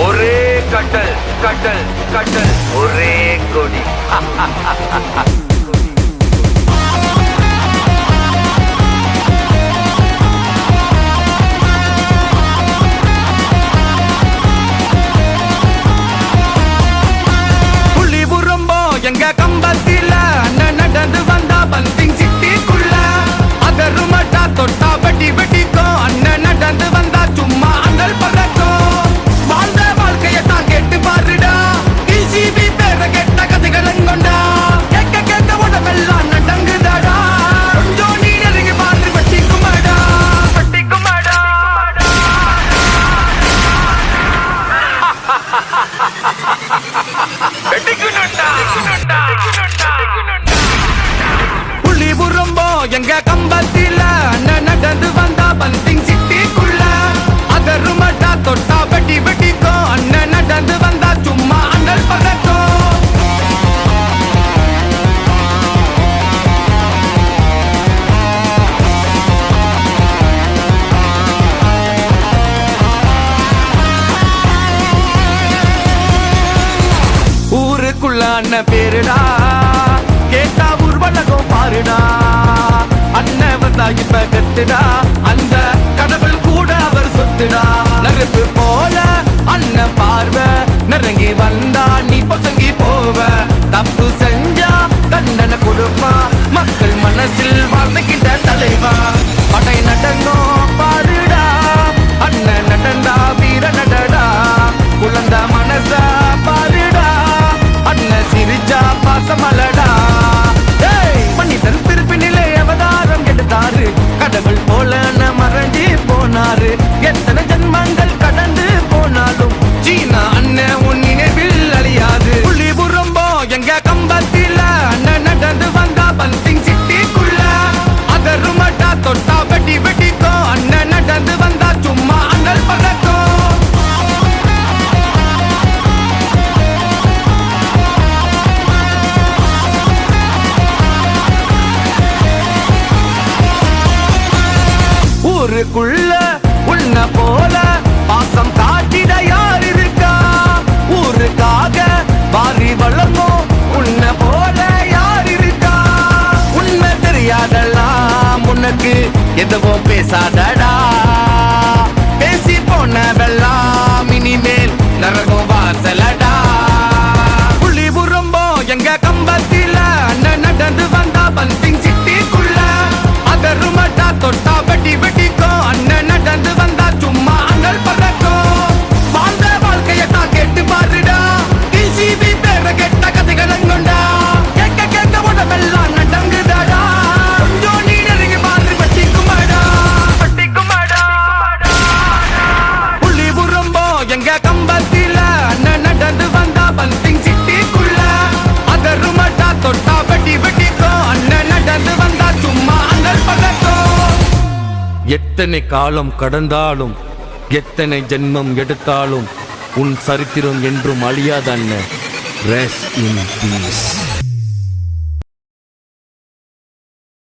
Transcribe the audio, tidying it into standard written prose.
ஒரே கட்டல் கட்டல் கட்டல் ஒரே கொடி. எங்க கம்பத்தில அண்ணன் நடந்து வந்தா பந்திங் சிட்டிக்குள்ள அதருமட்டா தொட்டா வெட்டி வெட்டிக்கும். அண்ணன் நடந்து வந்தா சும்மா அண்டல் பறக்கும். வாழ்ந்த வாழ்க்கையை தான் கேட்டு பாருடா. டிசிபி பேர கேட்ட கதைகளங்கொண்டா. கேட்க கேட்க உடம்பெல்லாம் நடங்குதாடா. கொஞ்சம் நீ நெருங்கி பாரு வெட்டிக்குமாடா வெட்டிக்குமாடா. எங்க கம்பத்தில அண்ணன் நடந்து வந்தா பந்திங் சிட்டிக்குள்ள அதருமட்டா தொட்டா வெட்டி வெட்டிக்கும். அண்ணன் நடந்து வந்தா சும்மா அண்ணல் பறக்கும். ஊருக்குள்ள அண்ணன் பேருடா கேட்டா ஊர்வலகம் பாருடா. அண்ணன் வந்தா இப்ப கத்துடா. அந்த கடவுள் கூட அவர் சொத்துடா. நெருப்பு போல அண்ணன் பார்வை நெருங்கி வந்தா நீ பசங்கி போவ. தப்பு செஞ்சா தண்டனை கொடுப்பா. மக்கள் மனசில் வாழ்ந்துகிட்ட தலைவா. படை நடங்கும் பாருடா. அண்ணன் நடந்தா வீர நடடா. குழந்த மனச பாருடா. அண்ணன் சிரிச்சா பாசமலடா. மனிதன் பிறப்பினிலே அவதாரம் எடுத்தாரு. கடவுள் போல மறைஞ்சி போனாரு. எத்தனை ஜன்மங்கள் கடந்து போனாலும் சீனா அண்ணன் உன் நினைவில் அழியாது. புள்ளி புறம்போ எங்க கம்பத்தில அண்ணன் நடந்து வந்தா பந்திங் சிட்டிக்குள்ள அதருமட்டா தொட்டா வெட்டி வெட்டிக்கும். அண்ணன் நடந்து வந்தா சும்மா அண்ணல் பறக்கும். ஊருக்குள்ள உன்ன போல பாசம் காட்டிட யார் இருக்கா? ஊருக்காக வாரி வளர்ந்தோம் உன்ன போல யார் இருக்கா? உண்மை தெரியாதெல்லாம் உனக்கு எதுவும் பேசாதடா. பேசி போனவெல்லாம் இனிமேல் நரகம் வாசலடா. புள்ளி புறம்போ எங்க கம்பத்தில அண்ணன் நடந்து வந்தா பந்திங் சிட்டிக்குள்ள அதருமட்டா தொட்டா வெட்டி வெட்டிக்கும். அண்ணன் நடந்து வந்தா சும்மா அண்ணல் பறக்கும். வாழ்ந்த வாழ்க்கையை தான் கேட்டு பாருடா. டிசிபி பேர கேட்ட கதைகளங்கொண்டா. கேட்க கேட்க உடம்பெல்லாம் நடங்குதாடா. கொஞ்சம் நீ நெருங்கி பாரு வெட்டிக்குமாடா வெட்டிக்குமாடா. புள்ளி புறம்போ எங்க கம்பத்தில அண்ணன் நடந்து வந்தா பந்திங் சிட்டிக்குள்ள அதருமட்டா தொட்டா வெட்டி வெட்டிக்கும். அண்ணன் நடந்து வந்தா சும்மா அண்ணல் பறக்கும். எத்தனை காலம் கடந்தாலும் எத்தனை ஜென்மம் எடுத்தாலும் உன் சரித்திரம் என்றும் அழியாத அண்ணன். Rest in peace.